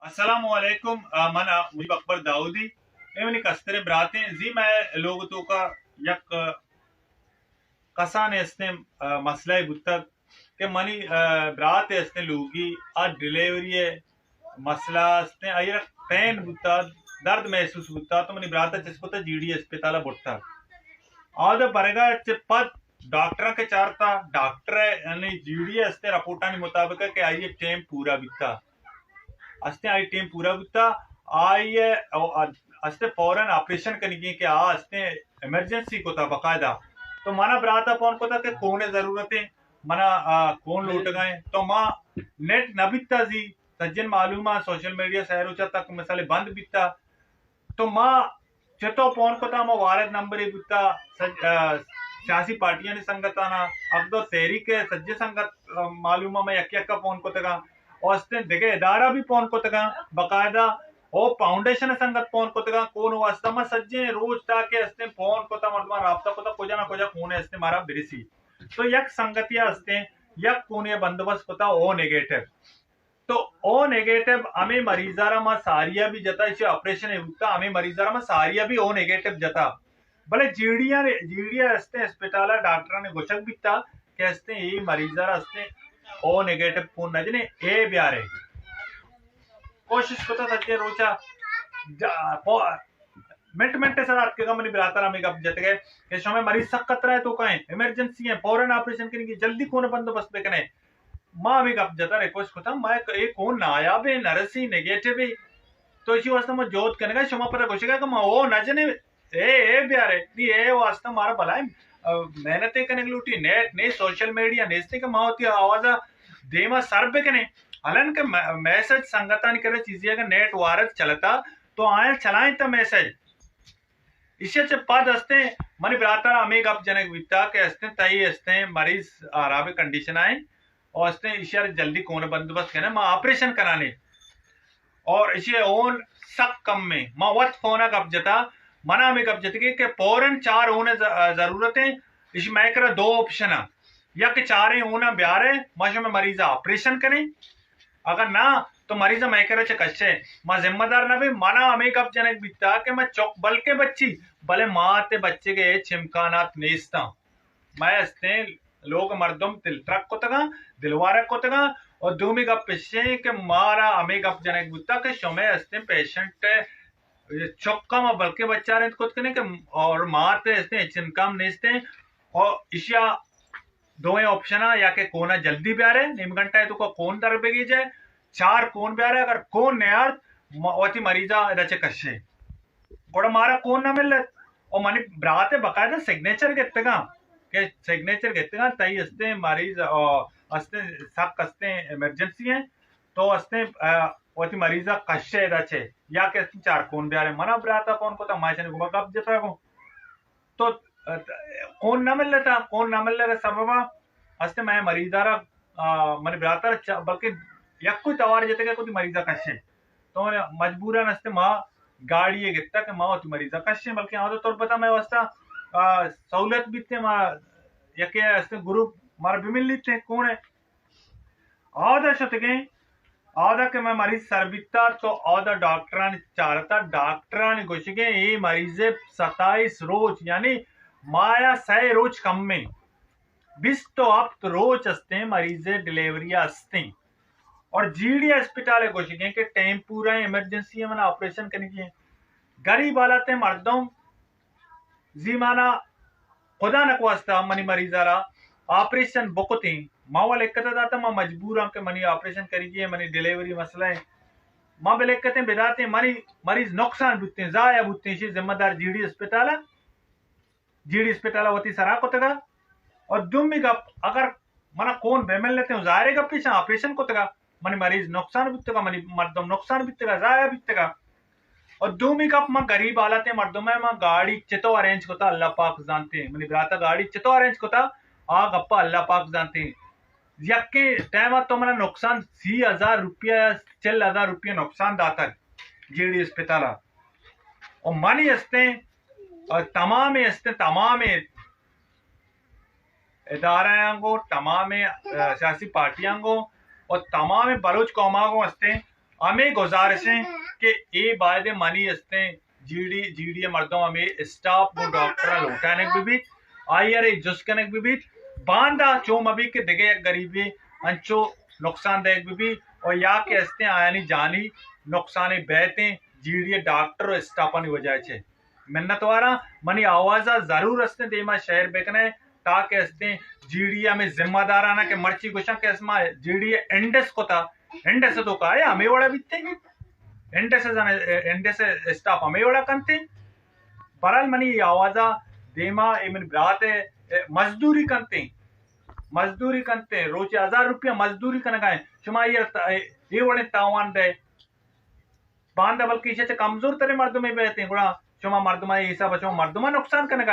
अस्सलामुअलैकुम मना मुझे अकबर दाऊदी एवनी कस्तरे ब्राते जी मैं लोग तो का यक कसान एस्ते मसला बुत्ता के मनी ब्रात एस्ते लोगी आ डिलीवरी मसला एस्ते अयर पेन बुत्ता दर्द महसूस बुत्ता तो मनी ब्रात चस्पता जीडी अस्पताल बुत्ता आद बरगा पद डॉक्टर के चारता डॉक्टर यानी जीडी एस्ते रिपोर्टानी मुताबिक के आई टाइम पूरा बिता अस्ते आई टीम पूरा बुत्ता आई अस्ते फौरन ऑपरेशन करने के अस्ते इमरजेंसी को था बकायदा तो मना ब्राता पौन को था कि कौन जरूरत है मना कौन लूट गए तो माँ नेट न बिता जी सज्जन मालूम सोशल मीडिया सहरोचा तक मिसाले बंद बिता तो माँ चतो पौन को था माँ वारद नंबर एक बिता सियासी पार्टियां ने संगत आना अब तो तहरीक सज्जे संगत मालूम मैं यक्का पौन को तक औस्ते देखे इदारा भी पौन को तक बकायदा ओ फाउंडेशन संगत पौन को तक कौन वास्ता में सज्जे रोज ताके अस्ते पौन को ता मर्दमा राब्ता को ता कोजा ना कोजा कौन अस्ते मारा बिरसी तो यक संगतिया अस्ते यक कोने बंदोबस्त को ता ओ नेगेटिव तो ओ नेगेटिव हमें मरीजारा में सारिया भी जता इसे ऑपरेशन है उतना हमें मरीजारा में सारिया भी ओ नेगेटिव जता भले जीडिया अस्ते अस्पताल डॉक्टर ने गोचक बिता के अस्ते ये मरीजारा अस्ते ओ नेगेटिव खून नजने ए ब्यारे कोशिश कोता सच्चे रोचा मिनट मिनट सर आपके कम नहीं बिराता हमें कब जत गए कि समय मरीज सख्त खतरा है तो कहें इमरजेंसी है फौरन ऑपरेशन करेंगे जल्दी कौन बंदोबस्त पे करें माँ भी कब जता रिक्वेस्ट कोता मैं एक कौन नायाब है नरसी नेगेटिव है तो इसी वास्ते मैं जोत करने का क्षमा पता कोशिश कि मैं ओ नजने ए ब्यारे नी ए वास्ते मारा भला मेहनतें करने लूटी नेट ने सोशल मीडिया नेस्ते के माँ होती आवाज देमा सर पे कने हलन के मैसेज संगता नहीं करे चीजें का नेट वारत चलता तो आए चलाएं तो मैसेज इसे चे पद हस्ते मनी ब्राता अमेग अब जनक विता के हस्ते तई हस्ते मरीज आराबे कंडीशन आए और हस्ते इसे जल्दी कौन बंदोबस्त करना माँ ऑपरेशन कराने और इसे ओन सक कम में माँ वत फोना कब जता मना में कब जत के फौरन चार होने जरूरतें इस मैं कर दो ऑप्शन या कि चारे होना ब्यारे मश में मरीजा ऑपरेशन करें अगर ना तो मरीजा मैं करे कच्चे मां जिम्मेदार ना भी मना हमें कब जनक बिता के मैं चौक बल के बच्ची भले माँ ते बच्चे के छिमकानात नेस्ता मैं हस्ते लोग मर्दम दिल ट्रक को तगा दिलवारक को तगा और दूमी कब पिछे के मारा हमें कब जनक बिता के शोमे हस्ते पेशेंट चौका में बल्कि बच्चा रहे खुद करने के और माँ ते हस्ते छिमकाम नेस्ते और इशिया दो ऑप्शन या के कोना जल्दी ब्यारे निम घंटा है तो को कौन दर बेगी जाए चार कौन ब्यारे अगर कौन नयार वती मरीजा रचे कशे और मारा कौन ना मिल और मनी ब्राते बकायदा सिग्नेचर के सिग्नेचर घेतेगा तई हस्ते मरीज हस्ते सब कस्ते इमरजेंसी है तो हस्ते वती मरीजा कशे रचे या के चार कौन ब्यारे मना ब्राता कौन को तमाशा नहीं कब जता को तो कौन ना मिल लेता कौन ना मिल लेगा सबबा हस्ते मैं मरीजारा मन ब्राता बल्कि यक कोई तवार जते के कोई मरीजा कशे तो मजबूरन हस्ते माँ गाड़ी गिरता के माँ होती मरीजा कशे बल्कि तो तौर पता मैं वास्ता सहूलत भी थे माँ यके हस्ते ग्रुप मार भी मिल थे कौन है आधा शतके आधा के मैं मरीज सरबिता तो आधा डॉक्टर चारता डॉक्टर ने घोषित ये मरीजे 27 रोज यानी माया 100 रोज कम में 20 तो अब तो रोज हस्ते मरीजे डिलीवरी हस्ते और जीडी अस्पताल घोषित के टाइम पूरा इमरजेंसी मैंने ऑपरेशन करने की गरीब हालाते मर्दों जी माना खुदा न वास्ता मनी मरीजारा ऑपरेशन बुकते माँ वाले कहता मैं मजबूर हूं कि मनी ऑपरेशन करिए मनी डिलीवरी मसला है माँ बेले कहते बिदाते मनी मरीज नुकसान बुझते जाया बुझते जिम्मेदार जीडी अस्पताल होती सरा को तगा और दुम्मी का अगर मना कौन बेमल लेते हैं जायरे का पीछे ऑपरेशन को तगा मनी मरीज नुकसान बुझतेगा मनी मर्दम नुकसान बुझतेगा जाया बुझतेगा और दुम्मी का माँ गरीब हालत है मर्दों में माँ गाड़ी चितो अरेंज कोता अल्लाह पाक जानते हैं मनी ब्राता गाड़ी चितो अरेंज कोता आग अप्पा अल्लाह पाक जानते हैं यके टाइम तो मैंने नुकसान 30,000 रुपया 4,000 रुपया नुकसान दाता जीडी अस्पताल और मानी हस्ते और तमाम इदारा को तमाम सियासी पार्टियां को और तमाम बलोच कौमा को हस्ते हमें गुजारिश है कि ये बायदे मानी हस्ते जीडी मर्दों हमें स्टाफ वो डॉक्टर लौटाने भी आयर जुस्कनक भी बांधा चोम अभी के दिगे गरीबी अंचो नुकसानदायक भी और या के हस्ते आयानी जानी नुकसान बहते जीडी डॉक्टर और स्टाफानी वजह से मिन्नत वारा मनी आवाजा जरूर हस्ते देमा शहर बेकने ताकि हस्ते जीडीए में जिम्मेदाराना के मर्ची गुशा के असमा जीडीए एंडेस को था एंडेस तो का है हमें वाला बिते एंडेस स्टाफ हमें वाला कंते बरल मनी आवाजा देमा एमन ब्राते मजदूरी कंते रोज 1000 रुपया मजदूरी कनगाए शुमा ये वड़े तावान दे बांधा बल्कि इसे कमजोर तरह मर्द में बहते हैं गुड़ा शुमा मर्दमा ये सब मर्दमा नुकसान कनगाए